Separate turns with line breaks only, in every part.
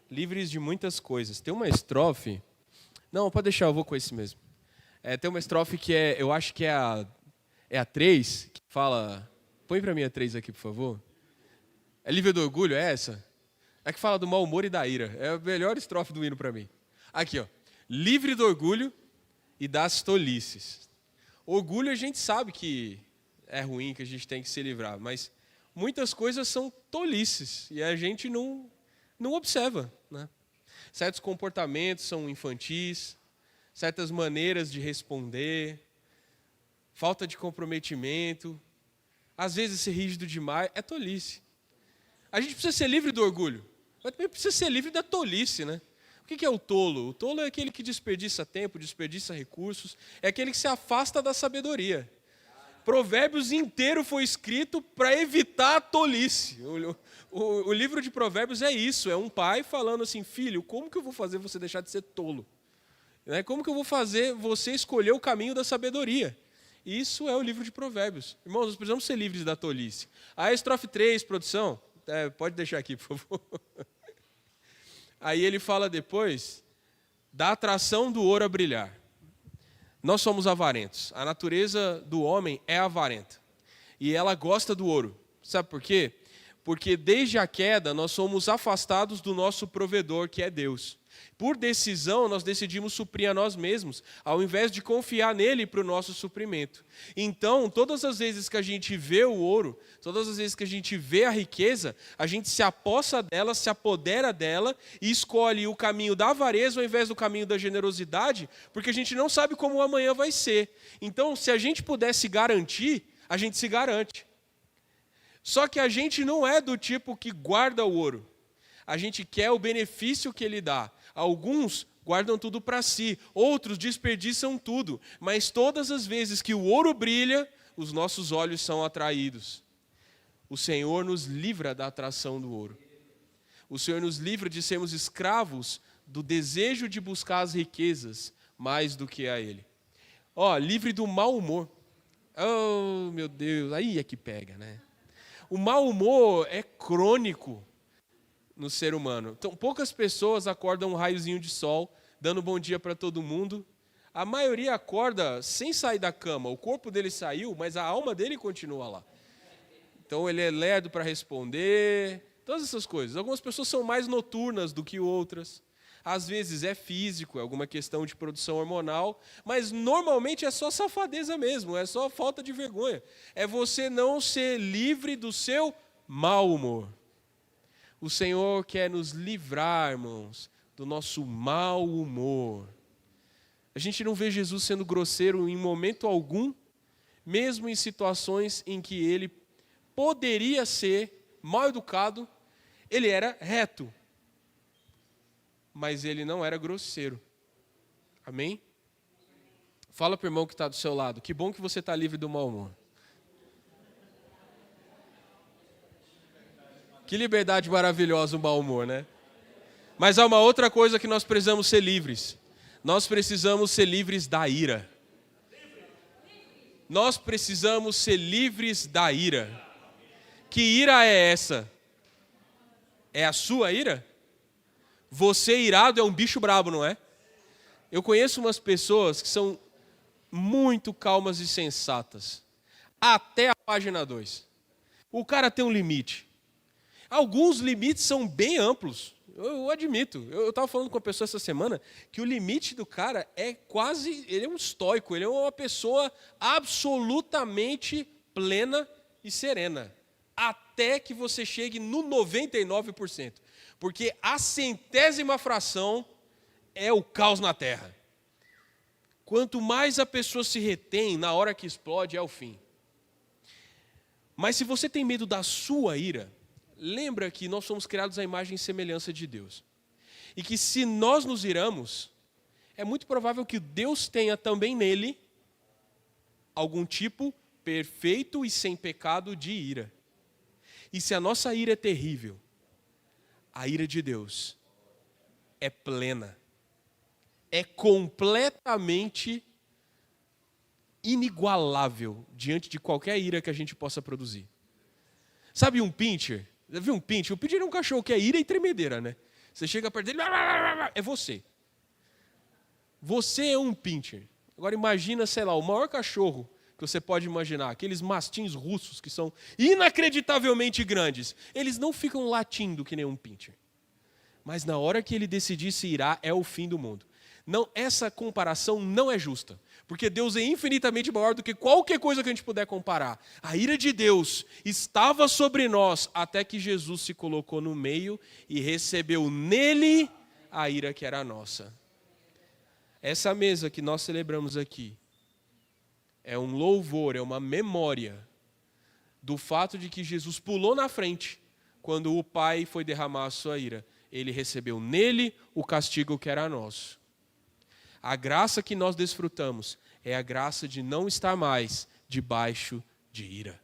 livres de muitas coisas. Tem uma estrofe... Não, pode deixar, eu vou com esse mesmo. Tem uma estrofe que eu acho que é a 3, que fala... Põe para mim a 3 aqui, por favor. É livre do orgulho, é essa? É que fala do mau humor e da ira. É a melhor estrofe do hino para mim. Aqui, ó. Livre do orgulho e das tolices. Orgulho a gente sabe que é ruim, que a gente tem que se livrar, mas muitas coisas são tolices e a gente não observa, né? Certos comportamentos são infantis, certas maneiras de responder, falta de comprometimento, às vezes ser rígido demais, é tolice. A gente precisa ser livre do orgulho, mas também precisa ser livre da tolice, né? O que é o tolo? O tolo é aquele que desperdiça tempo, desperdiça recursos, é aquele que se afasta da sabedoria. Provérbios inteiro foi escrito para evitar a tolice. O livro de Provérbios é isso, é um pai falando assim, filho, como que eu vou fazer você deixar de ser tolo? Como que eu vou fazer você escolher o caminho da sabedoria? Isso é o livro de Provérbios. Irmãos, nós precisamos ser livres da tolice. A estrofe 3, produção, pode deixar aqui, por favor. Aí ele fala depois da atração do ouro a brilhar. Nós somos avarentos. A natureza do homem é avarenta. E ela gosta do ouro. Sabe por quê? Porque desde a queda nós somos afastados do nosso provedor, que é Deus. Por decisão, nós decidimos suprir a nós mesmos, ao invés de confiar nele para o nosso suprimento. Então, todas as vezes que a gente vê o ouro, todas as vezes que a gente vê a riqueza, a gente se apossa dela, se apodera dela e escolhe o caminho da avareza ao invés do caminho da generosidade, porque a gente não sabe como o amanhã vai ser. Então, se a gente pudesse garantir, a gente se garante. Só que a gente não é do tipo que guarda o ouro. A gente quer o benefício que ele dá. Alguns guardam tudo para si, outros desperdiçam tudo. Mas todas as vezes que o ouro brilha, os nossos olhos são atraídos. O Senhor nos livra da atração do ouro. O Senhor nos livra de sermos escravos do desejo de buscar as riquezas mais do que a Ele. Livre do mau humor. Oh, meu Deus, aí é que pega, né? O mau humor é crônico no ser humano. Então, poucas pessoas acordam um raiozinho de sol, dando bom dia para todo mundo. A maioria acorda sem sair da cama. O corpo dele saiu, mas a alma dele continua lá. Então, ele é lerdo para responder, todas essas coisas. Algumas pessoas são mais noturnas do que outras. Às vezes é físico, é alguma questão de produção hormonal, mas normalmente é só safadeza mesmo, é só falta de vergonha. É você não ser livre do seu mau humor. O Senhor quer nos livrar, irmãos, do nosso mau humor. A gente não vê Jesus sendo grosseiro em momento algum, mesmo em situações em que ele poderia ser mal educado, ele era reto, mas ele não era grosseiro. Amém? Fala para o irmão que está do seu lado, que bom que você está livre do mau humor. Que liberdade maravilhosa o mau humor, né? Mas há uma outra coisa que nós precisamos ser livres. Nós precisamos ser livres da ira. Nós precisamos ser livres da ira. Que ira é essa? É a sua ira? Você irado é um bicho brabo, não é? Eu conheço umas pessoas que são muito calmas e sensatas. Até a página 2. O cara tem um limite. Alguns limites são bem amplos, eu admito. Eu estava falando com uma pessoa essa semana que o limite do cara é quase, ele é um estoico, ele é uma pessoa absolutamente plena e serena. Até que você chegue no 99%. Porque a centésima fração é o caos na terra. Quanto mais a pessoa se retém, na hora que explode é o fim. Mas se você tem medo da sua ira, lembra que nós somos criados à imagem e semelhança de Deus. E que se nós nos iramos, é muito provável que Deus tenha também nele algum tipo perfeito e sem pecado de ira. E se a nossa ira é terrível, a ira de Deus é plena, é completamente inigualável diante de qualquer ira que a gente possa produzir. Sabe um pincher? Já viu um pincher? O pincher é um cachorro que é ira e tremedeira, né? Você chega perto dele, é você. Você é um pincher. Agora imagina, sei lá, o maior cachorro que você pode imaginar, aqueles mastins russos que são inacreditavelmente grandes. Eles não ficam latindo que nem um pincher. Mas na hora que ele decidir se irá, é o fim do mundo. Não, essa comparação não é justa. Porque Deus é infinitamente maior do que qualquer coisa que a gente puder comparar. A ira de Deus estava sobre nós até que Jesus se colocou no meio e recebeu nele a ira que era nossa. Essa mesa que nós celebramos aqui é um louvor, é uma memória do fato de que Jesus pulou na frente quando o Pai foi derramar a sua ira. Ele recebeu nele o castigo que era nosso. A graça que nós desfrutamos é a graça de não estar mais debaixo de ira.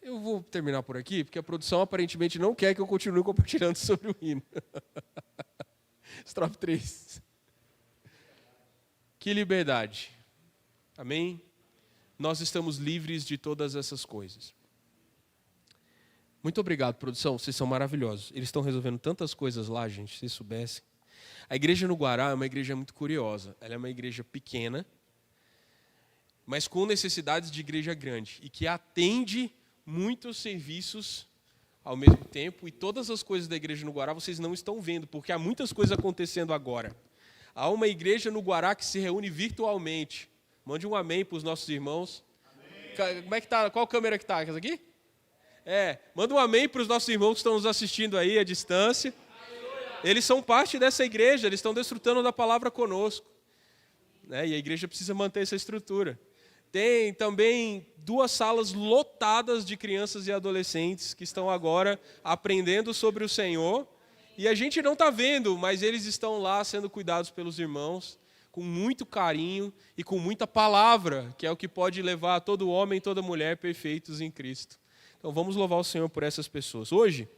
Eu vou terminar por aqui, porque a produção aparentemente não quer que eu continue compartilhando sobre o hino. Estrofe 3. Que liberdade. Amém? Nós estamos livres de todas essas coisas. Muito obrigado, produção. Vocês são maravilhosos. Eles estão resolvendo tantas coisas lá, gente, se vocês soubessem. A igreja no Guará é uma igreja muito curiosa. Ela é uma igreja pequena, mas com necessidades de igreja grande. E que atende muitos serviços ao mesmo tempo. E todas as coisas da igreja no Guará vocês não estão vendo, porque há muitas coisas acontecendo agora. Há uma igreja no Guará que se reúne virtualmente. Mande um amém para os nossos irmãos. Amém. Como é que tá? Qual câmera que está? Essa aqui? Manda um amém para os nossos irmãos que estão nos assistindo aí à distância. Eles são parte dessa igreja, eles estão desfrutando da palavra conosco. Né? E a igreja precisa manter essa estrutura. Tem também 2 salas lotadas de crianças e adolescentes que estão agora aprendendo sobre o Senhor. E a gente não está vendo, mas eles estão lá sendo cuidados pelos irmãos, com muito carinho e com muita palavra, que é o que pode levar todo homem e toda mulher perfeitos em Cristo. Então vamos louvar o Senhor por essas pessoas. Hoje,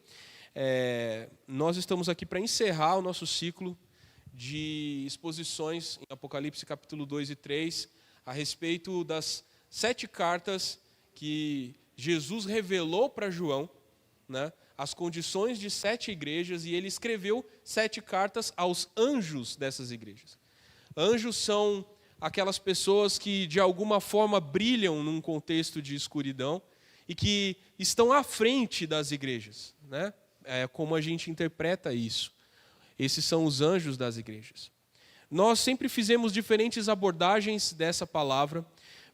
nós estamos aqui para encerrar o nosso ciclo de exposições em Apocalipse capítulo 2 e 3, a respeito das 7 cartas que Jesus revelou para João, né, as condições de 7 igrejas, e ele escreveu 7 cartas aos anjos dessas igrejas. Anjos são aquelas pessoas que de alguma forma brilham num contexto de escuridão e que estão à frente das igrejas, né? Como a gente interpreta isso. Esses são os anjos das igrejas. Nós sempre fizemos diferentes abordagens dessa palavra,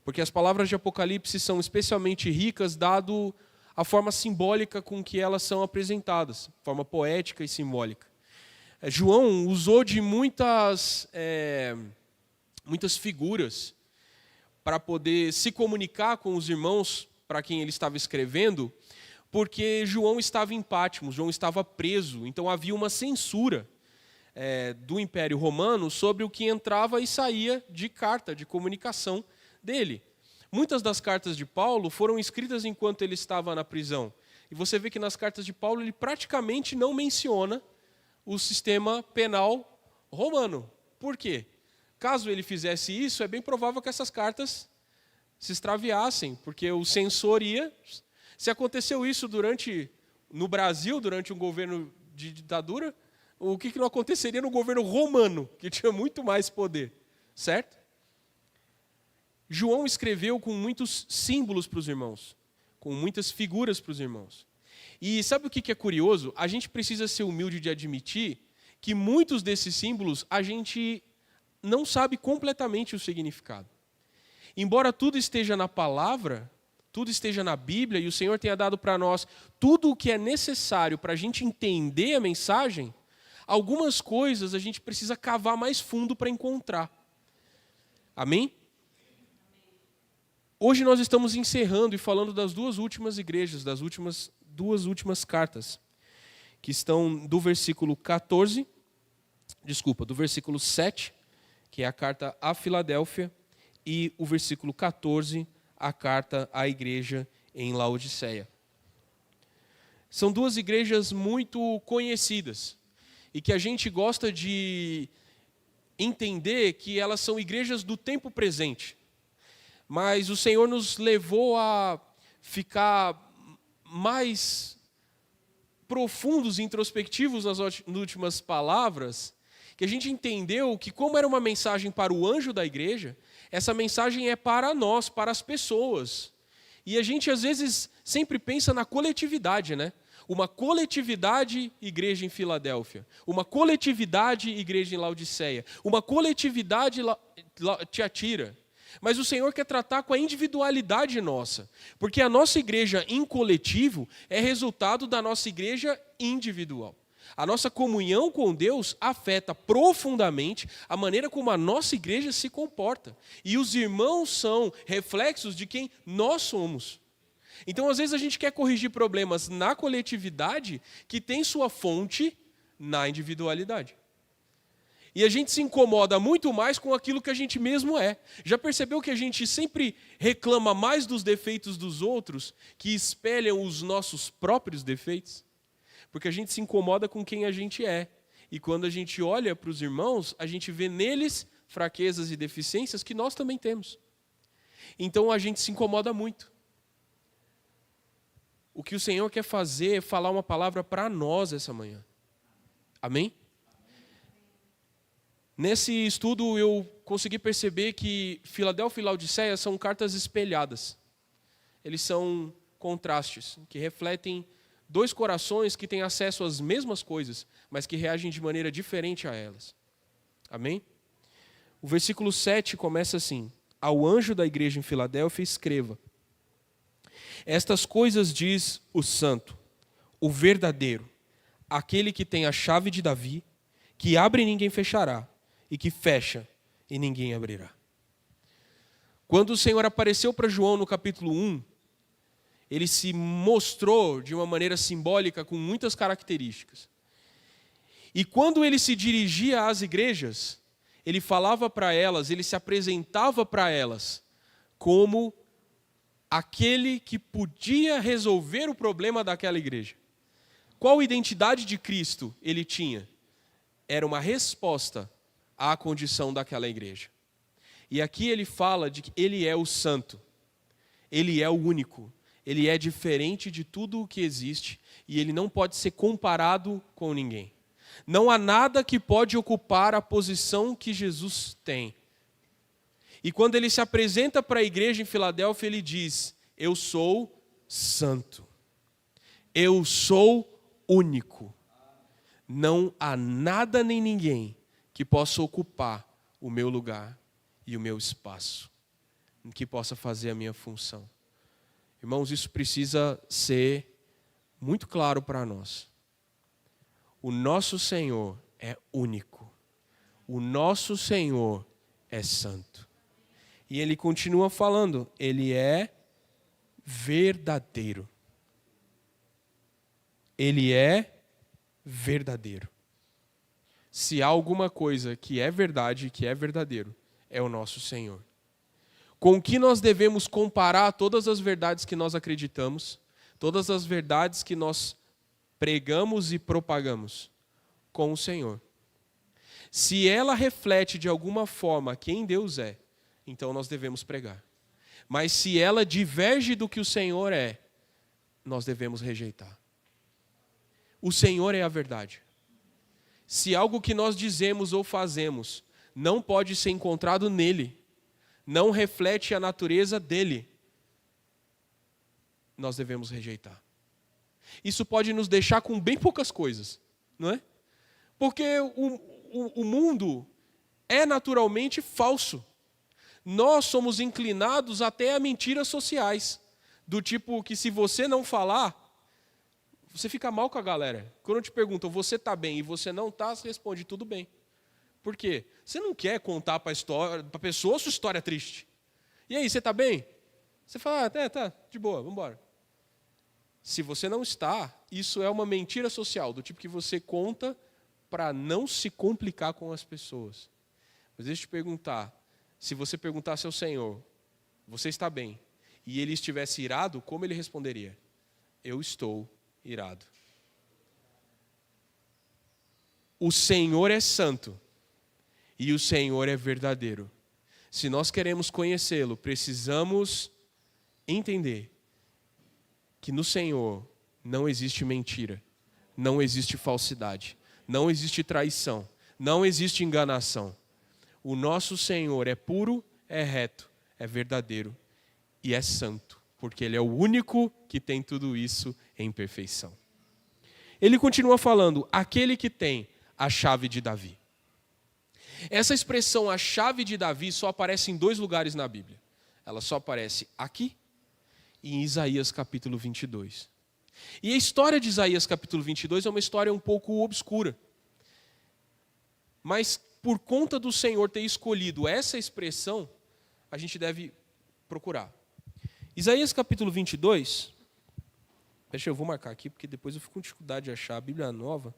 porque as palavras de Apocalipse são especialmente ricas, dado a forma simbólica com que elas são apresentadas, forma poética e simbólica. João usou de muitas figuras para poder se comunicar com os irmãos para quem ele estava escrevendo, porque João estava em Patmos, João estava preso, então havia uma censura do Império Romano sobre o que entrava e saía de carta, de comunicação dele. Muitas das cartas de Paulo foram escritas enquanto ele estava na prisão. E você vê que nas cartas de Paulo ele praticamente não menciona o sistema penal romano. Por quê? Caso ele fizesse isso, é bem provável que essas cartas se extraviassem, porque o censor ia... Se aconteceu isso no Brasil, durante um governo de ditadura, o que não aconteceria no governo romano, que tinha muito mais poder, certo? João escreveu com muitos símbolos para os irmãos, com muitas figuras para os irmãos. E sabe o que é curioso? A gente precisa ser humilde de admitir que muitos desses símbolos a gente não sabe completamente o significado. Embora tudo esteja na palavra, tudo esteja na Bíblia, e o Senhor tenha dado para nós tudo o que é necessário para a gente entender a mensagem, algumas coisas a gente precisa cavar mais fundo para encontrar. Amém? Hoje nós estamos encerrando e falando das 2 últimas igrejas, das 2 últimas cartas, que estão do versículo 7, que é a carta à Filadélfia, e o versículo 14, a carta à igreja em Laodiceia. São 2 igrejas muito conhecidas e que a gente gosta de entender que elas são igrejas do tempo presente. Mas o Senhor nos levou a ficar mais profundos e introspectivos nas últimas palavras, que a gente entendeu que, como era uma mensagem para o anjo da igreja, essa mensagem é para nós, para as pessoas. E a gente, às vezes, sempre pensa na coletividade, né? Uma coletividade igreja em Filadélfia, uma coletividade igreja em Laodiceia, uma coletividade Tiatira. Mas o Senhor quer tratar com a individualidade nossa, porque a nossa igreja em coletivo é resultado da nossa igreja individual. A nossa comunhão com Deus afeta profundamente a maneira como a nossa igreja se comporta. E os irmãos são reflexos de quem nós somos. Então, às vezes, a gente quer corrigir problemas na coletividade que tem sua fonte na individualidade. E a gente se incomoda muito mais com aquilo que a gente mesmo é. Já percebeu que a gente sempre reclama mais dos defeitos dos outros que espelham os nossos próprios defeitos? Porque a gente se incomoda com quem a gente é. E quando a gente olha para os irmãos, a gente vê neles fraquezas e deficiências que nós também temos. Então a gente se incomoda muito. O que o Senhor quer fazer é falar uma palavra para nós essa manhã. Amém? Nesse estudo eu consegui perceber que Filadélfia e Laodiceia são cartas espelhadas. Eles são contrastes, que refletem dois corações que têm acesso às mesmas coisas, mas que reagem de maneira diferente a elas. Amém? O versículo 7 começa assim: ao anjo da igreja em Filadélfia escreva: estas coisas diz o santo, o verdadeiro, aquele que tem a chave de Davi, que abre e ninguém fechará, e que fecha e ninguém abrirá. Quando o Senhor apareceu para João no capítulo 1, ele se mostrou de uma maneira simbólica com muitas características. E quando ele se dirigia às igrejas, ele falava para elas, ele se apresentava para elas como aquele que podia resolver o problema daquela igreja. Qual identidade de Cristo ele tinha? Era uma resposta à condição daquela igreja. E aqui ele fala de que ele é o santo, ele é o único, ele é diferente de tudo o que existe e ele não pode ser comparado com ninguém. Não há nada que pode ocupar a posição que Jesus tem. E quando ele se apresenta para a igreja em Filadélfia, ele diz: eu sou santo, eu sou único. Não há nada nem ninguém que possa ocupar o meu lugar e o meu espaço, que possa fazer a minha função. Irmãos, isso precisa ser muito claro para nós. O nosso Senhor é único. O nosso Senhor é santo. E ele continua falando, ele é verdadeiro. Ele é verdadeiro. Se há alguma coisa que é verdade, que é verdadeiro, é o nosso Senhor. Com o que nós devemos comparar todas as verdades que nós acreditamos, todas as verdades que nós pregamos e propagamos? Com o Senhor. Se ela reflete de alguma forma quem Deus é, então nós devemos pregar. Mas se ela diverge do que o Senhor é, nós devemos rejeitar. O Senhor é a verdade. Se algo que nós dizemos ou fazemos não pode ser encontrado nele, não reflete a natureza dele, nós devemos rejeitar. Isso pode nos deixar com bem poucas coisas, não é? Porque o mundo é naturalmente falso. Nós somos inclinados até a mentiras sociais, do tipo que se você não falar, você fica mal com a galera. Quando eu te pergunto, você está bem e você não está, você responde, tudo bem. Por quê? Você não quer contar para a pessoa a sua história triste. E aí, você está bem? Você fala, tá, de boa, vamos embora. Se você não está, isso é uma mentira social, do tipo que você conta para não se complicar com as pessoas. Mas deixa eu te perguntar, se você perguntasse ao Senhor, você está bem, e ele estivesse irado, como ele responderia? Eu estou irado. O Senhor é santo, e o Senhor é verdadeiro. Se nós queremos conhecê-lo, precisamos entender que no Senhor não existe mentira, não existe falsidade, não existe traição, não existe enganação. O nosso Senhor é puro, é reto, é verdadeiro e é santo, porque Ele é o único que tem tudo isso em perfeição. Ele continua falando, aquele que tem a chave de Davi. Essa expressão, a chave de Davi, só aparece em 2 lugares na Bíblia. Ela só aparece aqui e em Isaías capítulo 22. E a história de Isaías capítulo 22 é uma história um pouco obscura. Mas por conta do Senhor ter escolhido essa expressão, a gente deve procurar. Isaías capítulo 22, eu vou marcar aqui, porque depois eu fico com dificuldade de achar. A Bíblia Nova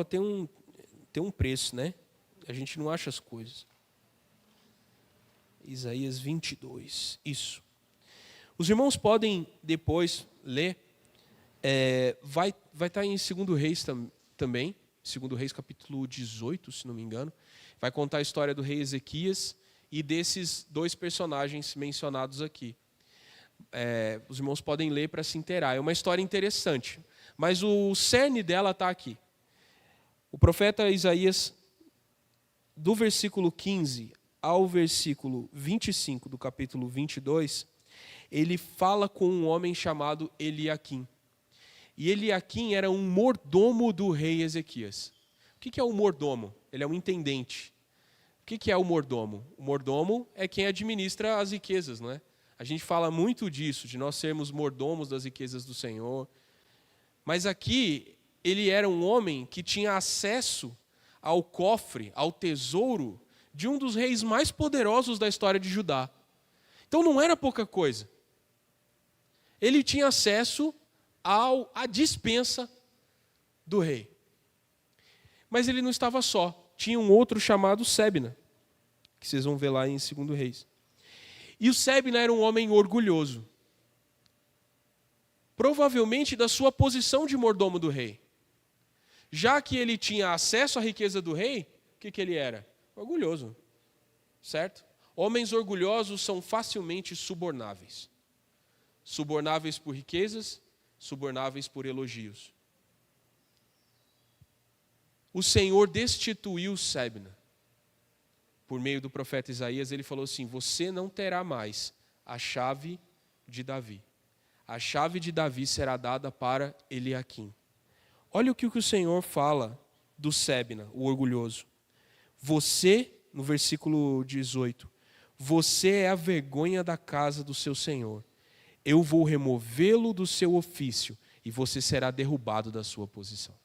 tem um preço, né? A gente não acha as coisas. Isaías 22, isso. Os irmãos podem depois ler, vai estar em 2 Reis também, 2 Reis capítulo 18, se não me engano. Vai contar a história do rei Ezequias e desses 2 personagens mencionados aqui. Os irmãos podem ler para se inteirar. É uma história interessante, mas o cerne dela está aqui. O profeta Isaías, do versículo 15 ao versículo 25 do capítulo 22, ele fala com um homem chamado Eliaquim. E Eliaquim era um mordomo do rei Ezequias. O que é um mordomo? Ele é um intendente. O que é o mordomo? O mordomo é quem administra as riquezas, não é? A gente fala muito disso, de nós sermos mordomos das riquezas do Senhor. Mas aqui, ele era um homem que tinha acesso ao cofre, ao tesouro, de um dos reis mais poderosos da história de Judá. Então não era pouca coisa. Ele tinha acesso à dispensa do rei. Mas ele não estava só. Tinha um outro chamado Sebna, que vocês vão ver lá em 2 Reis. E o Sebna era um homem orgulhoso. Provavelmente da sua posição de mordomo do rei. Já que ele tinha acesso à riqueza do rei, o que ele era? Orgulhoso. Certo? Homens orgulhosos são facilmente subornáveis. Subornáveis por riquezas, subornáveis por elogios. O Senhor destituiu Sebna. Por meio do profeta Isaías, ele falou assim, você não terá mais a chave de Davi. A chave de Davi será dada para Eliaquim. Olha o que o Senhor fala do Sebna, o orgulhoso. Você, no versículo 18, você é a vergonha da casa do seu Senhor. Eu vou removê-lo do seu ofício e você será derrubado da sua posição.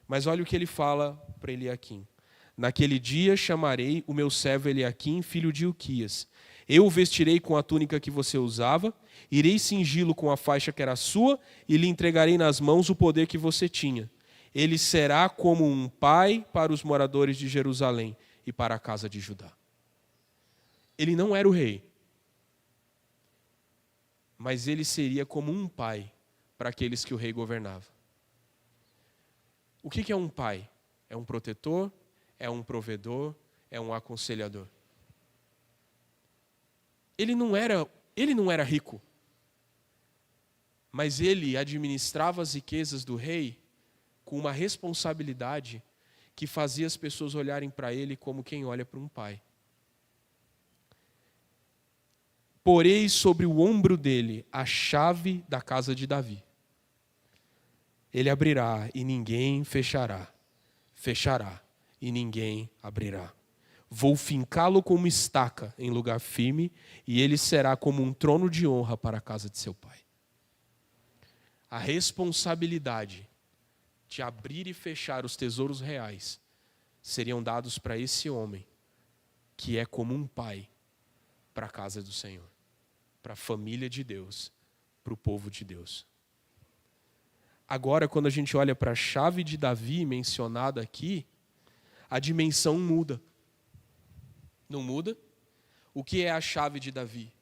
Mas olha o que ele fala para Eliaquim. Naquele dia chamarei o meu servo Eliaquim, filho de Hilquias. Eu o vestirei com a túnica que você usava, irei cingi-lo com a faixa que era sua e lhe entregarei nas mãos o poder que você tinha. Ele será como um pai para os moradores de Jerusalém e para a casa de Judá. Ele não era o rei, mas ele seria como um pai para aqueles que o rei governava. O que é um pai? É um protetor? É um provedor? É um aconselhador? Ele não era rico, mas ele administrava as riquezas do rei com uma responsabilidade que fazia as pessoas olharem para ele como quem olha para um pai. Porei sobre o ombro dele a chave da casa de Davi. Ele abrirá e ninguém fechará. Fechará e ninguém abrirá. Vou fincá-lo como estaca em lugar firme e ele será como um trono de honra para a casa de seu pai. A responsabilidade de abrir e fechar os tesouros reais seriam dados para esse homem, que é como um pai para a casa do Senhor, para a família de Deus, para o povo de Deus. Agora, quando a gente olha para a chave de Davi mencionada aqui, a dimensão muda. Não muda? O que é a chave de Davi?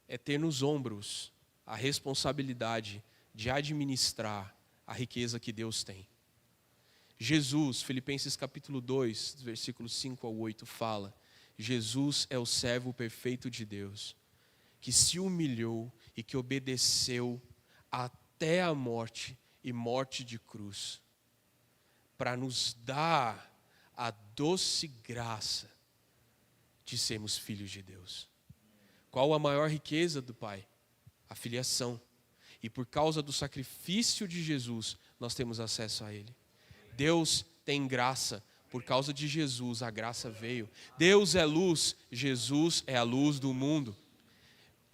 É ter nos ombros a responsabilidade de administrar a riqueza que Deus tem. Jesus, Filipenses capítulo 2, versículos 5 ao 8, fala: Jesus é o servo perfeito de Deus, que se humilhou e que obedeceu até a morte e morte de cruz, para nos dar a doce graça de sermos filhos de Deus. Qual a maior riqueza do Pai? A filiação. E por causa do sacrifício de Jesus, nós temos acesso a Ele. Deus tem graça. Por causa de Jesus, a graça veio. Deus é luz, Jesus é a luz do mundo.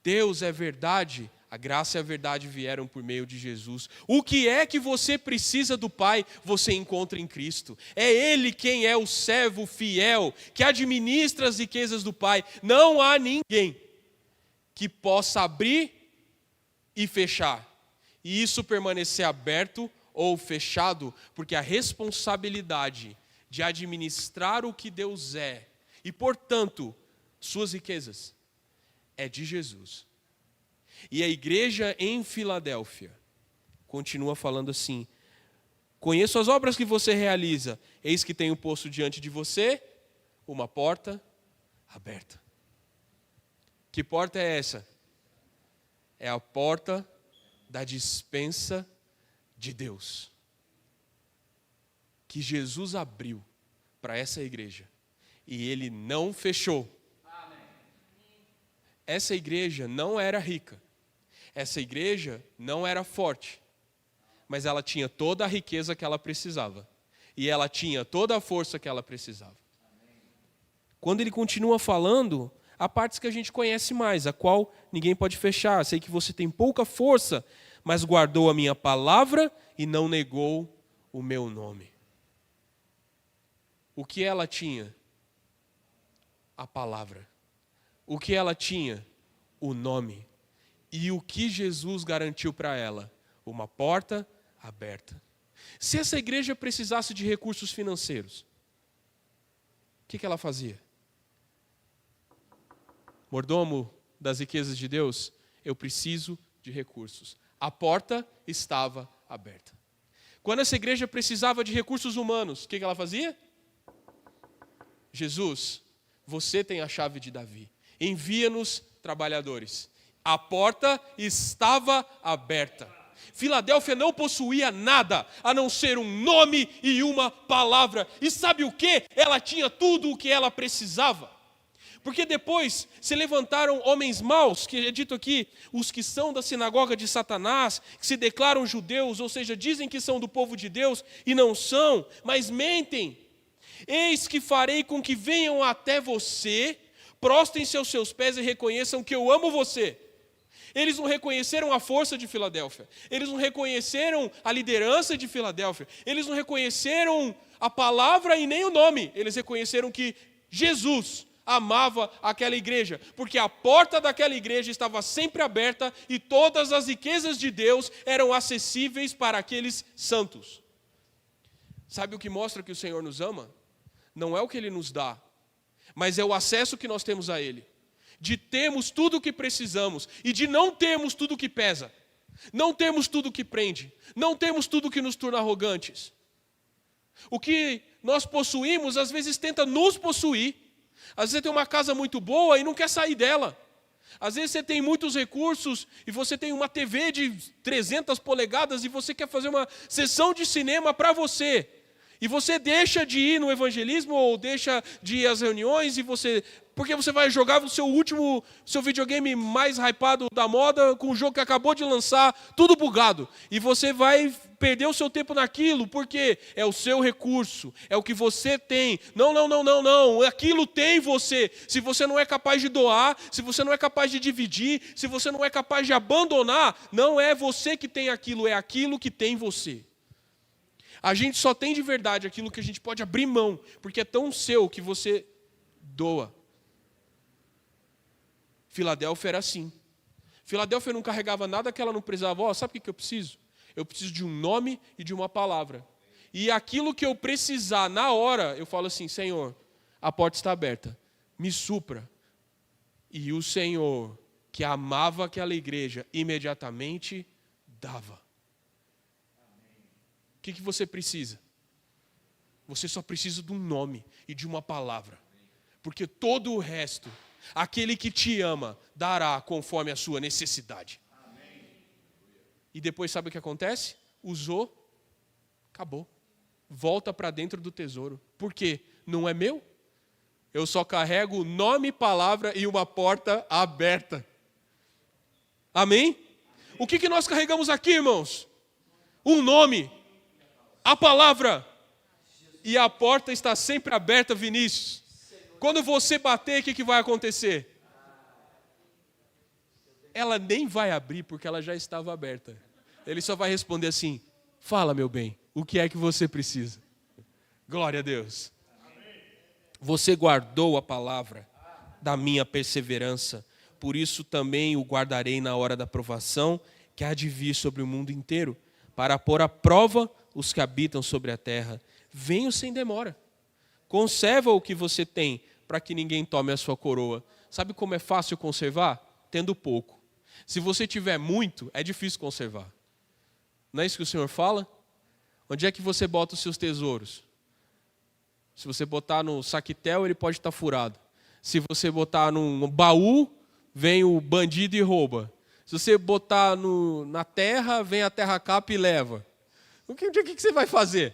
Deus é verdade, a graça e a verdade vieram por meio de Jesus. O que é que você precisa do Pai, você encontra em Cristo. É Ele quem é o servo fiel, que administra as riquezas do Pai. Não há ninguém que possa abrir e fechar. E isso permanecer aberto ou fechado, porque a responsabilidade de administrar o que Deus é, e portanto, suas riquezas, é de Jesus. E a igreja em Filadélfia continua falando assim: conheço as obras que você realiza, eis que tenho posto diante de você uma porta aberta. Que porta é essa? É a porta da despensa de Deus, que Jesus abriu para essa igreja, e Ele não fechou. Essa igreja não era rica, essa igreja não era forte, mas ela tinha toda a riqueza que ela precisava, e ela tinha toda a força que ela precisava. Quando ele continua falando, há partes que a gente conhece mais, a qual ninguém pode fechar. Sei que você tem pouca força, mas guardou a minha palavra e não negou o meu nome. O que ela tinha? A palavra. O que ela tinha? O nome. E o que Jesus garantiu para ela? Uma porta aberta. Se essa igreja precisasse de recursos financeiros, o que ela fazia? Mordomo das riquezas de Deus, eu preciso de recursos. A porta estava aberta. Quando essa igreja precisava de recursos humanos, o que ela fazia? Jesus, você tem a chave de Davi. Envia-nos trabalhadores. A porta estava aberta. Filadélfia não possuía nada, a não ser um nome e uma palavra. E sabe o que? Ela tinha tudo o que ela precisava. Porque depois se levantaram homens maus, que é dito aqui, os que são da sinagoga de Satanás, que se declaram judeus, ou seja, dizem que são do povo de Deus e não são, mas mentem. Eis que farei com que venham até você, prostrem-se aos seus pés e reconheçam que eu amo você. Eles não reconheceram a força de Filadélfia, eles não reconheceram a liderança de Filadélfia, eles não reconheceram a palavra e nem o nome, eles reconheceram que Jesus amava aquela igreja, porque a porta daquela igreja estava sempre aberta e todas as riquezas de Deus eram acessíveis para aqueles santos. Sabe o que mostra que o Senhor nos ama? Não é o que Ele nos dá, mas é o acesso que nós temos a Ele. De termos tudo o que precisamos e de não termos tudo o que pesa. Não temos tudo o que prende. Não temos tudo o que nos torna arrogantes. O que nós possuímos, às vezes, tenta nos possuir. Às vezes você tem uma casa muito boa e não quer sair dela. Às vezes você tem muitos recursos e você tem uma TV de 300 polegadas e você quer fazer uma sessão de cinema para você. E você deixa de ir no evangelismo ou deixa de ir às reuniões porque você vai jogar o seu videogame mais hypado da moda com o jogo que acabou de lançar, tudo bugado. E você vai perder o seu tempo naquilo, porque é o seu recurso, é o que você tem. Não, aquilo tem você. Se você não é capaz de doar, se você não é capaz de dividir, se você não é capaz de abandonar, não é você que tem aquilo, é aquilo que tem você. A gente só tem de verdade aquilo que a gente pode abrir mão, porque é tão seu que você doa. Filadélfia era assim. Filadélfia não carregava nada que ela não precisava. Sabe o que eu preciso? Eu preciso de um nome e de uma palavra. E aquilo que eu precisar na hora, eu falo assim: Senhor, a porta está aberta, me supra. E o Senhor, que amava aquela igreja, imediatamente dava. O que você precisa? Você só precisa de um nome e de uma palavra. Porque todo o resto, aquele que te ama, dará conforme a sua necessidade. E depois sabe o que acontece? Usou, acabou. Volta para dentro do tesouro. Por quê? Não é meu? Eu só carrego nome, palavra e uma porta aberta. Amém? O que nós carregamos aqui, irmãos? Um nome, a palavra. E a porta está sempre aberta, Vinícius. Quando você bater, o que vai acontecer? Ela nem vai abrir porque ela já estava aberta. Ele só vai responder assim: fala, meu bem, o que é que você precisa? Glória a Deus. Você guardou a palavra da minha perseverança, por isso também o guardarei na hora da provação, que há de vir sobre o mundo inteiro, para pôr à prova os que habitam sobre a terra. Venho sem demora. Conserva o que você tem, para que ninguém tome a sua coroa. Sabe como é fácil conservar? Tendo pouco. Se você tiver muito, é difícil conservar. Não é isso que o Senhor fala? Onde é que você bota os seus tesouros? Se você botar no saquitel, ele pode estar furado. Se você botar num baú, vem o bandido e rouba. Se você botar na terra, vem a terra capa e leva. O que você vai fazer?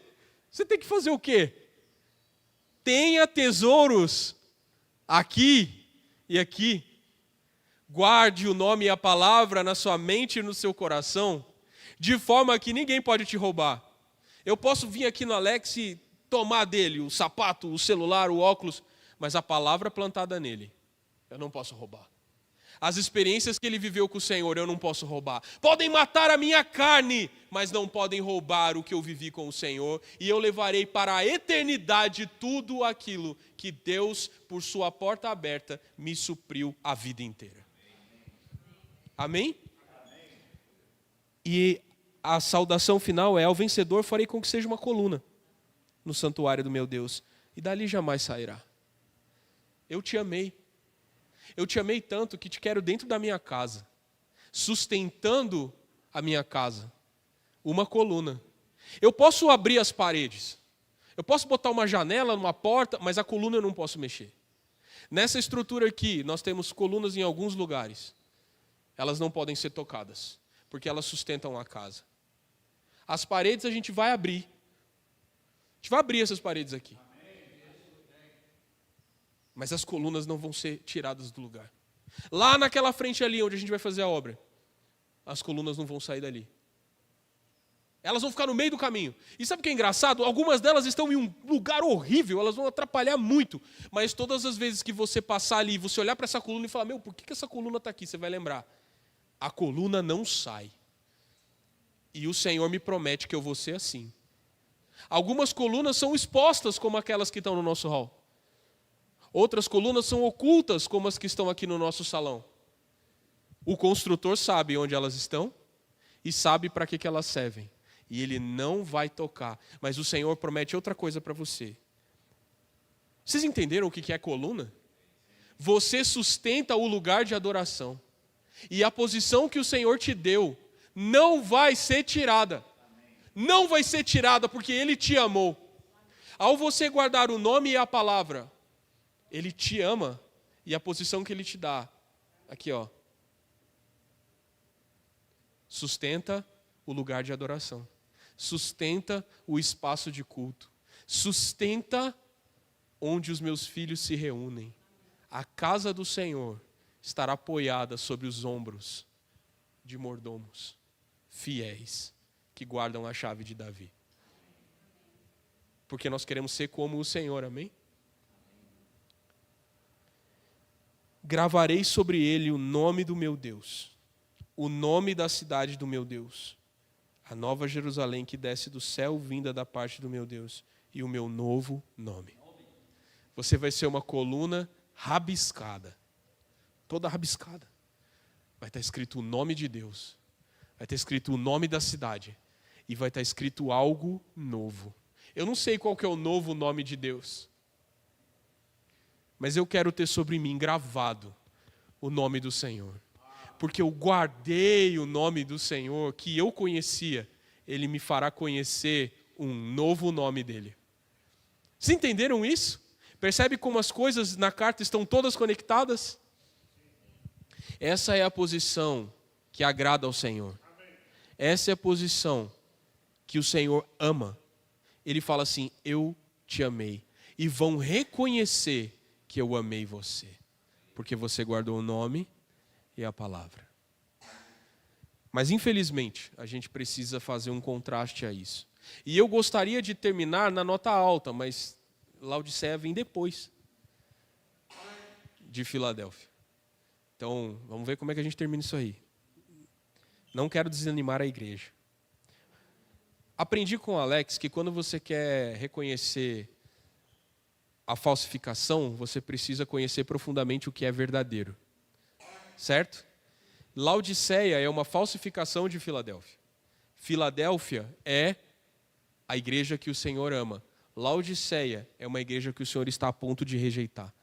Você tem que fazer o quê? Tenha tesouros aqui e aqui. Guarde o nome e a palavra na sua mente e no seu coração, de forma que ninguém pode te roubar. Eu posso vir aqui no Alex e tomar dele o sapato, o celular, o óculos, mas a palavra plantada nele, eu não posso roubar. As experiências que ele viveu com o Senhor, eu não posso roubar. Podem matar a minha carne, mas não podem roubar o que eu vivi com o Senhor. E eu levarei para a eternidade tudo aquilo que Deus, por sua porta aberta, me supriu a vida inteira. Amém? E a saudação final é: ao vencedor farei com que seja uma coluna no santuário do meu Deus, e dali jamais sairá. Eu te amei. Eu te amei tanto que te quero dentro da minha casa, sustentando a minha casa, uma coluna. Eu posso abrir as paredes, eu posso botar uma janela, uma porta, mas a coluna eu não posso mexer. Nessa estrutura aqui, nós temos colunas em alguns lugares. Elas não podem ser tocadas, porque elas sustentam a casa. As paredes a gente vai abrir. A gente vai abrir essas paredes aqui. Mas as colunas não vão ser tiradas do lugar. Lá naquela frente ali, onde a gente vai fazer a obra, as colunas não vão sair dali. Elas vão ficar no meio do caminho. E sabe o que é engraçado? Algumas delas estão em um lugar horrível, elas vão atrapalhar muito. Mas todas as vezes que você passar ali, você olhar para essa coluna e falar: meu, por que essa coluna está aqui? Você vai lembrar. A coluna não sai. E o Senhor me promete que eu vou ser assim. Algumas colunas são expostas, como aquelas que estão no nosso hall. Outras colunas são ocultas, como as que estão aqui no nosso salão. O construtor sabe onde elas estão e sabe para que elas servem. E ele não vai tocar. Mas o Senhor promete outra coisa para você. Vocês entenderam o que é coluna? Você sustenta o lugar de adoração. E a posição que o Senhor te deu não vai ser tirada. Não vai ser tirada porque Ele te amou. Ao você guardar o nome e a palavra, Ele te ama. E a posição que Ele te dá, aqui ó, sustenta o lugar de adoração. Sustenta o espaço de culto. Sustenta onde os meus filhos se reúnem. A casa do Senhor estará apoiada sobre os ombros de mordomos fiéis que guardam a chave de Davi. Porque nós queremos ser como o Senhor, amém? Gravarei sobre ele o nome do meu Deus, o nome da cidade do meu Deus, a nova Jerusalém que desce do céu vinda da parte do meu Deus, e o meu novo nome. Você vai ser uma coluna rabiscada, toda rabiscada. Vai estar escrito o nome de Deus, vai estar escrito o nome da cidade, e vai estar escrito algo novo. Eu não sei qual que é o novo nome de Deus, mas eu quero ter sobre mim gravado o nome do Senhor. Porque eu guardei o nome do Senhor que eu conhecia, Ele me fará conhecer um novo nome dEle. Vocês entenderam isso? Percebe como as coisas na carta estão todas conectadas? Essa é a posição que agrada ao Senhor. Essa é a posição que o Senhor ama. Ele fala assim, eu te amei. E vão reconhecer que eu amei você. Porque você guardou o nome e a palavra. Mas infelizmente, a gente precisa fazer um contraste a isso. E eu gostaria de terminar na nota alta, mas Laodiceia vem depois de Filadélfia. Então, vamos ver como é que a gente termina isso aí. Não quero desanimar a igreja. Aprendi com o Alex que quando você quer reconhecer a falsificação, você precisa conhecer profundamente o que é verdadeiro. Certo? Laodiceia é uma falsificação de Filadélfia. Filadélfia é a igreja que o Senhor ama. Laodiceia é uma igreja que o Senhor está a ponto de rejeitar.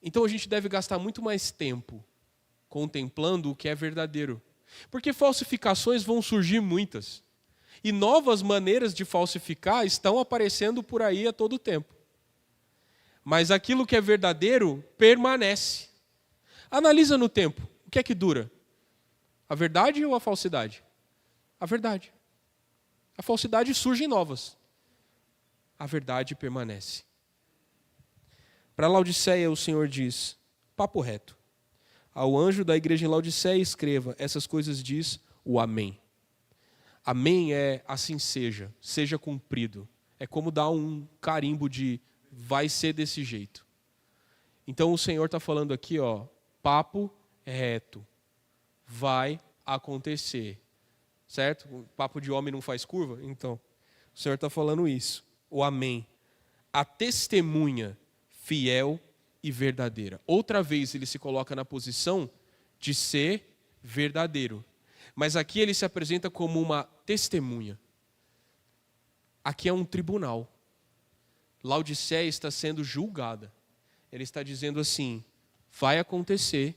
Então a gente deve gastar muito mais tempo contemplando o que é verdadeiro. Porque falsificações vão surgir muitas. E novas maneiras de falsificar estão aparecendo por aí a todo tempo. Mas aquilo que é verdadeiro permanece. Analisa no tempo. O que é que dura? A verdade ou a falsidade? A verdade. A falsidade surge novas. A verdade permanece. Para Laodiceia o Senhor diz, papo reto. Ao anjo da igreja em Laodiceia escreva, essas coisas diz o Amém. Amém é assim seja cumprido. É como dar um carimbo de vai ser desse jeito. Então o Senhor está falando aqui, papo reto. Vai acontecer. Certo? O papo de homem não faz curva? Então, o Senhor está falando isso. O Amém. A testemunha fiel e verdadeira. Outra vez ele se coloca na posição de ser verdadeiro. Mas aqui ele se apresenta como uma testemunha. Aqui é um tribunal. Laodiceia está sendo julgada. Ele está dizendo assim, vai acontecer,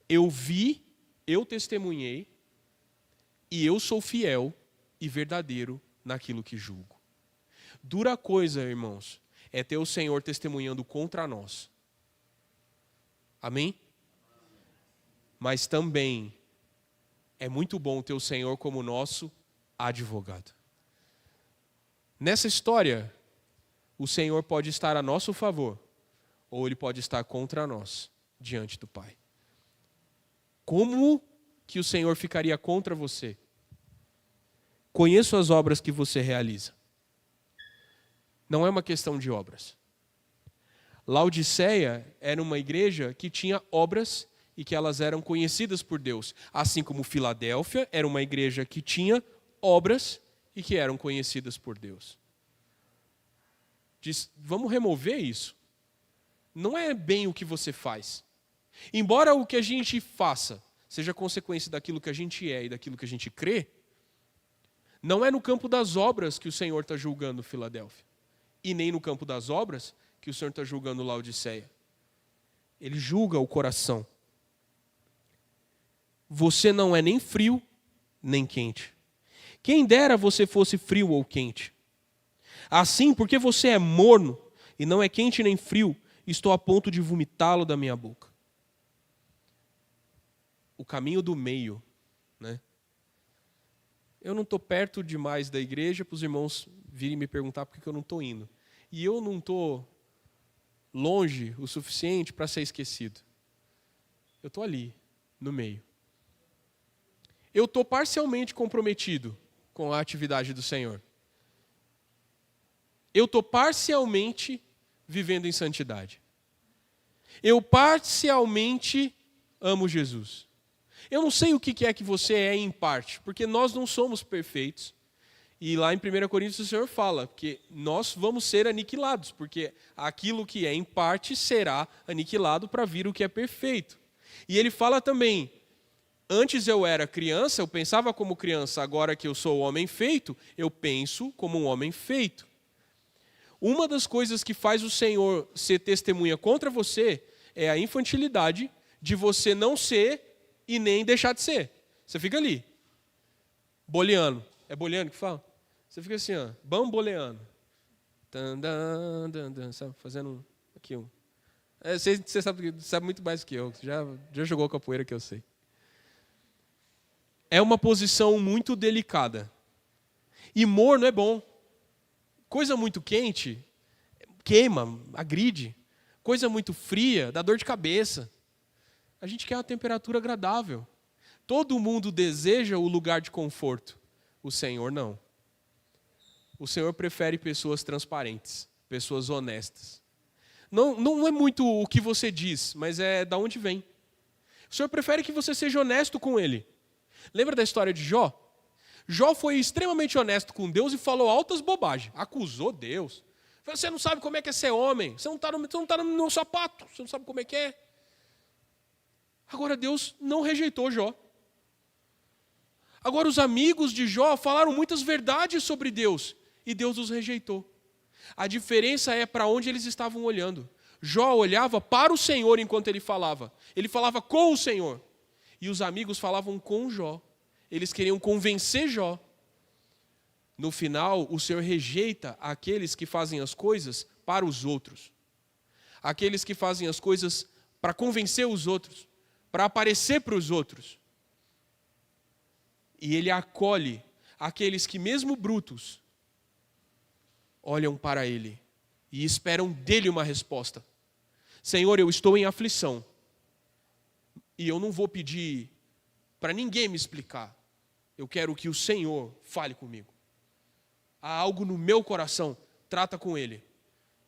eu vi, eu testemunhei, e eu sou fiel e verdadeiro naquilo que julgo. Dura coisa, irmãos, é ter o Senhor testemunhando contra nós. Amém? Mas também é muito bom ter o Senhor como nosso advogado. Nessa história, o Senhor pode estar a nosso favor, ou Ele pode estar contra nós, diante do Pai. Como que o Senhor ficaria contra você? Conheço as obras que você realiza. Não é uma questão de obras. Laodiceia era uma igreja que tinha obras e que elas eram conhecidas por Deus. Assim como Filadélfia era uma igreja que tinha obras e que eram conhecidas por Deus. Diz, vamos remover isso. Não é bem o que você faz. Embora o que a gente faça seja consequência daquilo que a gente é e daquilo que a gente crê, não é no campo das obras que o Senhor está julgando Filadélfia. E nem no campo das obras que o Senhor está julgando Laodiceia. Ele julga o coração. Você não é nem frio, nem quente. Quem dera você fosse frio ou quente. Assim, porque você é morno, e não é quente nem frio, estou a ponto de vomitá-lo da minha boca. O caminho do meio, né? Eu não estou perto demais da igreja para os irmãos virem me perguntar por que eu não estou indo. E eu não estou longe o suficiente para ser esquecido. Eu estou ali, no meio. Eu estou parcialmente comprometido com a atividade do Senhor. Eu estou parcialmente vivendo em santidade. Eu parcialmente amo Jesus. Eu não sei o que é que você é em parte, porque nós não somos perfeitos. E lá em 1 Coríntios o Senhor fala que nós vamos ser aniquilados, porque aquilo que é em parte será aniquilado para vir o que é perfeito. E ele fala também, antes eu era criança, eu pensava como criança, agora que eu sou homem feito, eu penso como um homem feito. Uma das coisas que faz o Senhor ser testemunha contra você é a infantilidade de você não ser e nem deixar de ser. Você fica ali, boleando. É boleando que fala? Você fica assim, bamboleando. Sabe? Fazendo aqui um. Você sabe muito mais que eu. Já jogou capoeira que eu sei. é uma posição muito delicada. E morno é bom. Coisa muito quente queima, agride. Coisa muito fria dá dor de cabeça. A gente quer uma temperatura agradável. Todo mundo deseja o lugar de conforto. O Senhor não. O Senhor prefere pessoas transparentes, pessoas honestas. Não é muito o que você diz, mas é da onde vem. O Senhor prefere que você seja honesto com Ele. Lembra da história de Jó? Jó foi extremamente honesto com Deus e falou altas bobagens. Acusou Deus. Você não sabe como é que é ser homem. Você não está no meu sapato. Você não sabe como é que é. Agora Deus não rejeitou Jó. Agora os amigos de Jó falaram muitas verdades sobre Deus. E Deus os rejeitou. A diferença é para onde eles estavam olhando. Jó olhava para o Senhor enquanto ele falava. Ele falava com o Senhor. E os amigos falavam com Jó. Eles queriam convencer Jó. No final, o Senhor rejeita aqueles que fazem as coisas para os outros. Aqueles que fazem as coisas para convencer os outros, para aparecer para os outros. E Ele acolhe aqueles que, mesmo brutos, olham para Ele e esperam dele uma resposta. Senhor, eu estou em aflição. E eu não vou pedir para ninguém me explicar. Eu quero que o Senhor fale comigo. Há algo no meu coração, trata com Ele.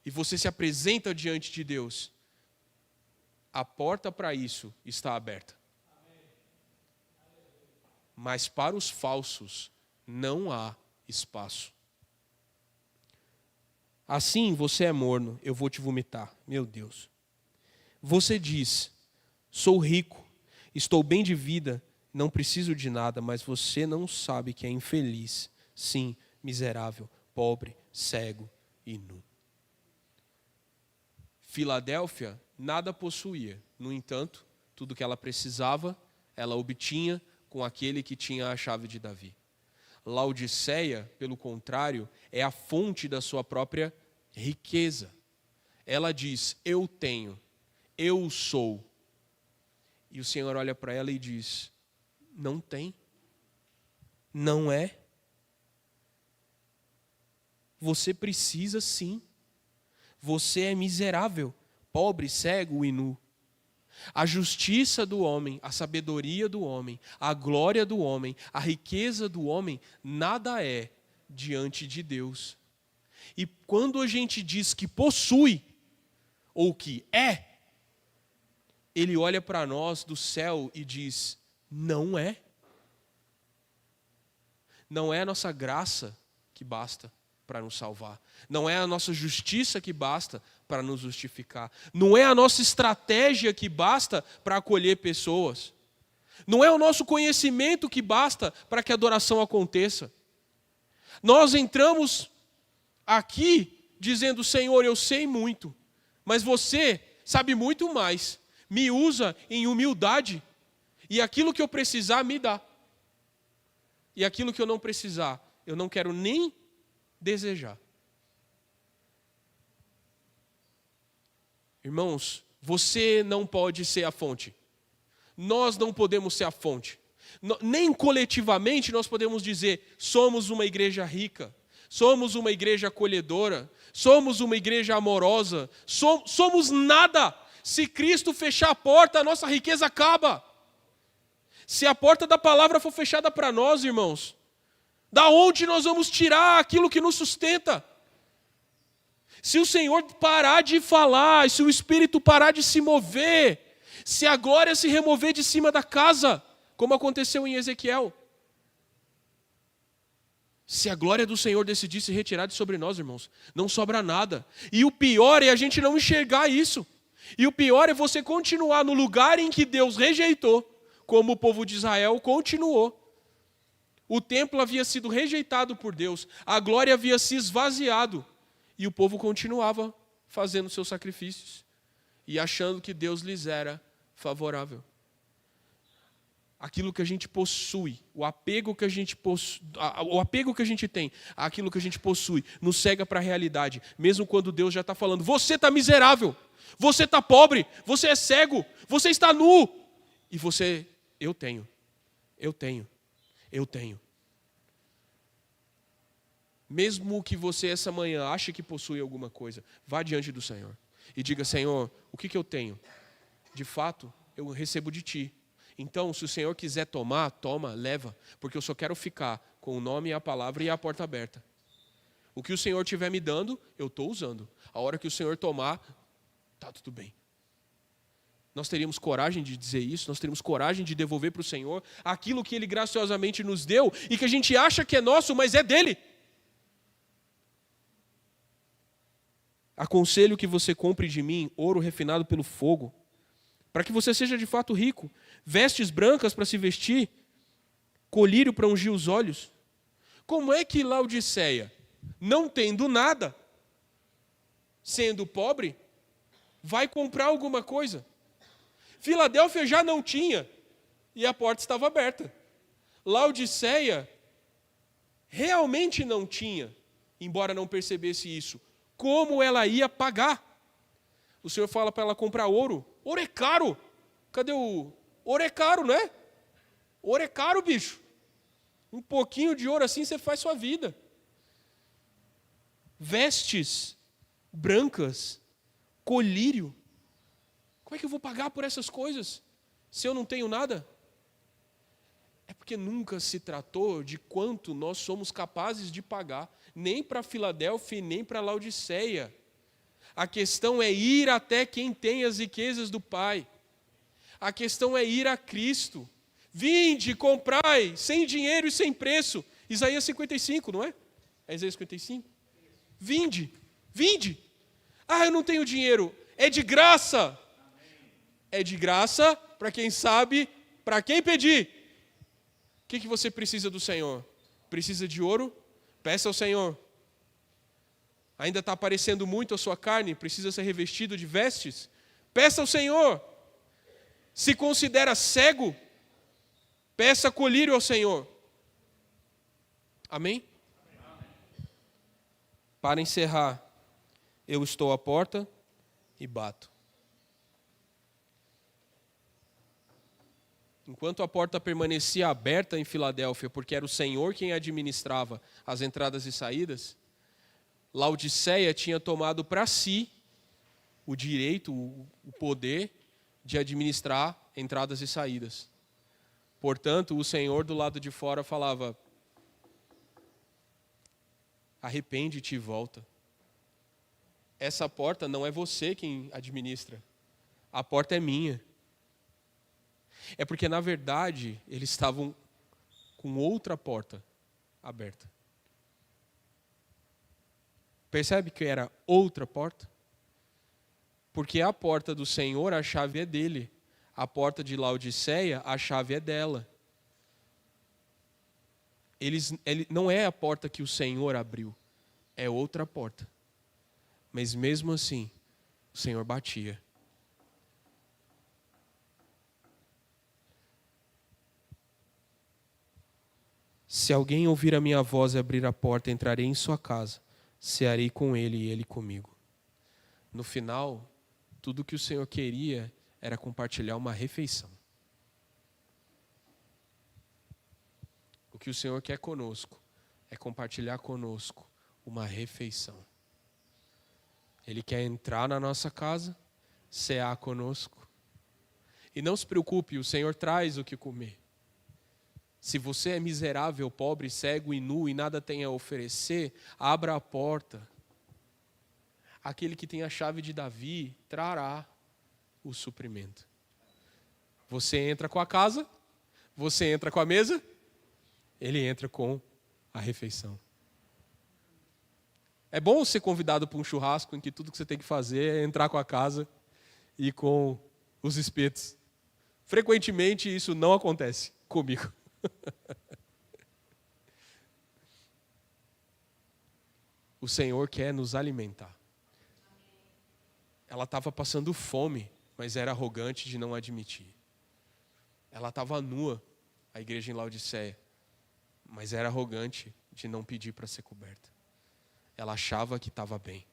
E você se apresenta diante de Deus. A porta para isso está aberta. Mas para os falsos não há espaço. Assim você é morno, eu vou te vomitar. Meu Deus. Você diz, sou rico, estou bem de vida, não preciso de nada, mas você não sabe que é infeliz. Sim, miserável, pobre, cego e nu. Filadélfia nada possuía. No entanto, tudo que ela precisava, ela obtinha com aquele que tinha a chave de Davi. Laodiceia, pelo contrário, é a fonte da sua própria riqueza. Ela diz, eu tenho, eu sou. E o Senhor olha para ela e diz, não tem, não é. Você precisa sim. Você é miserável, pobre, cego e nu. A justiça do homem, a sabedoria do homem, a glória do homem, a riqueza do homem, nada é diante de Deus. E quando a gente diz que possui, ou que é, Ele olha para nós do céu e diz, não é. Não é a nossa graça que basta para nos salvar. Não é a nossa justiça que basta para nos justificar. Não é a nossa estratégia que basta para acolher pessoas. Não é o nosso conhecimento que basta para que a adoração aconteça. Nós entramos aqui dizendo, Senhor, eu sei muito, mas você sabe muito mais. Me usa em humildade e aquilo que eu precisar, me dá. E aquilo que eu não precisar, eu não quero nem desejar. Irmãos, você não pode ser a fonte. Nós não podemos ser a fonte. Nem coletivamente nós podemos dizer, somos uma igreja rica, somos uma igreja acolhedora, somos uma igreja amorosa, somos nada. Se Cristo fechar a porta, a nossa riqueza acaba. Se a porta da palavra for fechada para nós, irmãos, da onde nós vamos tirar aquilo que nos sustenta? Se o Senhor parar de falar, se o Espírito parar de se mover, se a glória se remover de cima da casa, como aconteceu em Ezequiel. Se a glória do Senhor decidir se retirar de sobre nós, irmãos, não sobra nada. E o pior é a gente não enxergar isso. E o pior é você continuar no lugar em que Deus rejeitou, como o povo de Israel continuou. O templo havia sido rejeitado por Deus, a glória havia se esvaziado, e o povo continuava fazendo seus sacrifícios e achando que Deus lhes era favorável. Aquilo que a gente possui, o apego que a gente tem, aquilo que a gente possui, nos cega para a realidade, mesmo quando Deus já está falando, você está miserável, você está pobre, você é cego, você está nu, e você, eu tenho. Eu tenho. Mesmo que você essa manhã ache que possui alguma coisa, vá diante do Senhor e diga: Senhor, o que eu tenho? De fato, eu recebo de Ti. Então, se o Senhor quiser tomar, toma, leva, porque eu só quero ficar com o nome e a palavra e a porta aberta. O que o Senhor estiver me dando, eu estou usando. A hora que o Senhor tomar, está tudo bem. Nós teríamos coragem de dizer isso, nós teríamos coragem de devolver para o Senhor aquilo que Ele graciosamente nos deu e que a gente acha que é nosso, mas é dele. Aconselho que você compre de mim ouro refinado pelo fogo, para que você seja de fato rico, vestes brancas para se vestir, colírio para ungir os olhos. Como é que Laodiceia, não tendo nada, sendo pobre, vai comprar alguma coisa? Filadélfia já não tinha e a porta estava aberta. Laodiceia realmente não tinha, embora não percebesse isso. Como ela ia pagar? O Senhor fala para ela comprar ouro. Ouro é caro. Cadê o... Ouro é caro, não é? Ouro é caro, bicho. Um pouquinho de ouro assim você faz sua vida. Vestes brancas, colírio. Como é que eu vou pagar por essas coisas se eu não tenho nada? É porque nunca se tratou de quanto nós somos capazes de pagar, nem para Filadélfia, nem para Laodiceia. A questão é ir até quem tem as riquezas do Pai. A questão é ir a Cristo. Vinde, comprai, sem dinheiro e sem preço. Isaías 55, não é? É Isaías 55? Vinde, vinde. Ah, eu não tenho dinheiro. É de graça. É de graça para quem sabe, para quem pedir. O que você precisa do Senhor? Precisa de ouro? Peça ao Senhor. Ainda está aparecendo muito a sua carne? Precisa ser revestido de vestes? Peça ao Senhor. Se considera cego? Peça colírio ao Senhor. Amém? Para encerrar, eu estou à porta e bato. Enquanto a porta permanecia aberta em Filadélfia, porque era o Senhor quem administrava as entradas e saídas, Laodiceia tinha tomado para si o direito, o poder de administrar entradas e saídas. Portanto, o Senhor do lado de fora falava: arrepende-te e volta. Essa porta não é você quem administra, a porta é minha. É porque, na verdade, eles estavam com outra porta aberta. Percebe que era outra porta? Porque a porta do Senhor, a chave é dele. A porta de Laodiceia, a chave é dela. Não é a porta que o Senhor abriu, é outra porta. Mas mesmo assim, o Senhor batia. Se alguém ouvir a minha voz e abrir a porta, entrarei em sua casa, cearei com ele e ele comigo. No final, tudo que o Senhor queria era compartilhar uma refeição. O que o Senhor quer conosco é compartilhar conosco uma refeição. Ele quer entrar na nossa casa, cear conosco. E não se preocupe, o Senhor traz o que comer. Se você é miserável, pobre, cego e nu e nada tem a oferecer, abra a porta. Aquele que tem a chave de Davi trará o suprimento. Você entra com a casa, você entra com a mesa, ele entra com a refeição. É bom ser convidado para um churrasco em que tudo que você tem que fazer é entrar com a casa e com os espetos. Frequentemente isso não acontece comigo. O Senhor quer nos alimentar. Ela estava passando fome, mas era arrogante de não admitir. Ela estava nua, a igreja em Laodiceia, mas era arrogante de não pedir para ser coberta. Ela achava que estava bem.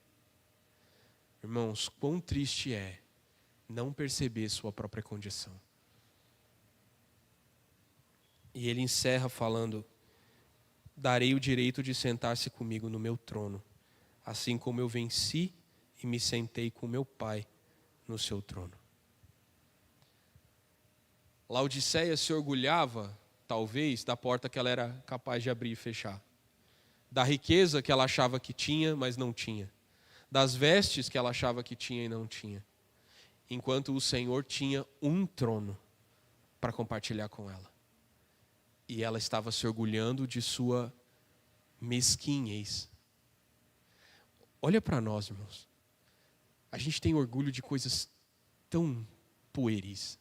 Irmãos, quão triste é não perceber sua própria condição. E ele encerra falando: darei o direito de sentar-se comigo no meu trono, assim como eu venci e me sentei com meu Pai no seu trono. Laodiceia se orgulhava, talvez, da porta que ela era capaz de abrir e fechar, da riqueza que ela achava que tinha, mas não tinha, das vestes que ela achava que tinha e não tinha, enquanto o Senhor tinha um trono para compartilhar com ela. E ela estava se orgulhando de sua mesquinhez. Olha para nós, irmãos. A gente tem orgulho de coisas tão pueris,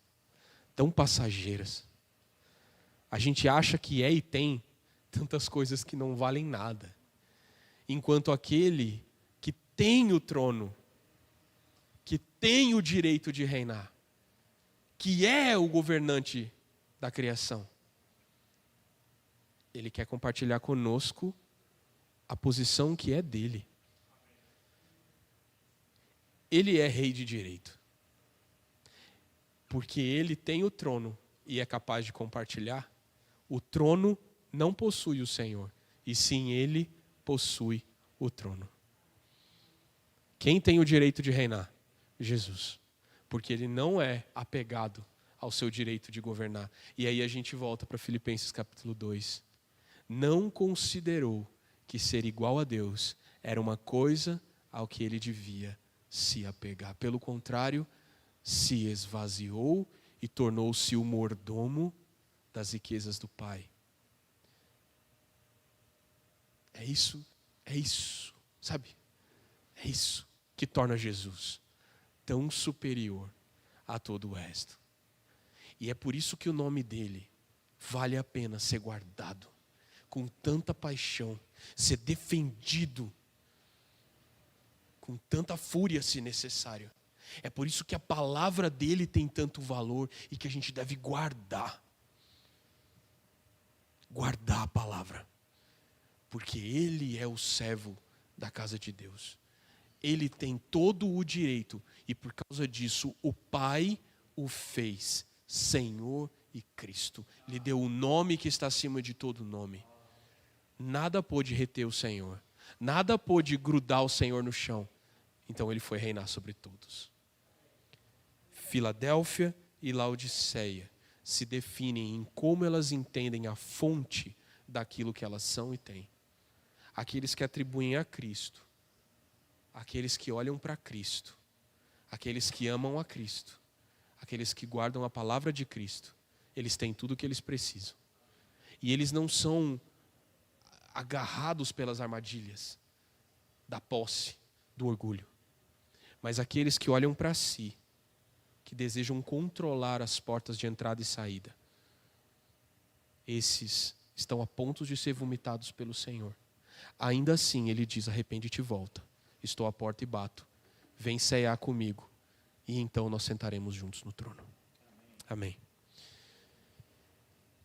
tão passageiras. A gente acha que é e tem tantas coisas que não valem nada. Enquanto aquele que tem o trono, que tem o direito de reinar, que é o governante da criação, ele quer compartilhar conosco a posição que é dele. Ele é rei de direito. Porque ele tem o trono e é capaz de compartilhar. O trono não possui o Senhor, e sim ele possui o trono. Quem tem o direito de reinar? Jesus. Porque ele não é apegado ao seu direito de governar. E aí a gente volta para Filipenses capítulo 2. Não considerou que ser igual a Deus era uma coisa ao que ele devia se apegar. Pelo contrário, se esvaziou e tornou-se o mordomo das riquezas do Pai. É isso, sabe? É isso que torna Jesus tão superior a todo o resto. E é por isso que o nome dele vale a pena ser guardado com tanta paixão, ser defendido com tanta fúria, se necessário. É por isso que a palavra dele tem tanto valor e que a gente deve guardar. Guardar a palavra. Porque ele é o servo da casa de Deus. Ele tem todo o direito e por causa disso o Pai o fez Senhor e Cristo. Lhe deu o nome que está acima de todo nome. Nada pôde reter o Senhor. Nada pôde grudar o Senhor no chão. Então ele foi reinar sobre todos. Filadélfia e Laodiceia se definem em como elas entendem a fonte daquilo que elas são e têm. Aqueles que atribuem a Cristo, aqueles que olham para Cristo, aqueles que amam a Cristo, aqueles que guardam a palavra de Cristo, eles têm tudo o que eles precisam. E eles não são agarrados pelas armadilhas da posse, do orgulho. Mas aqueles que olham para si, que desejam controlar as portas de entrada e saída, esses estão a ponto de ser vomitados pelo Senhor. Ainda assim, ele diz: arrepende-te e volta. Estou à porta e bato. Vem cear comigo. E então nós sentaremos juntos no trono. Amém.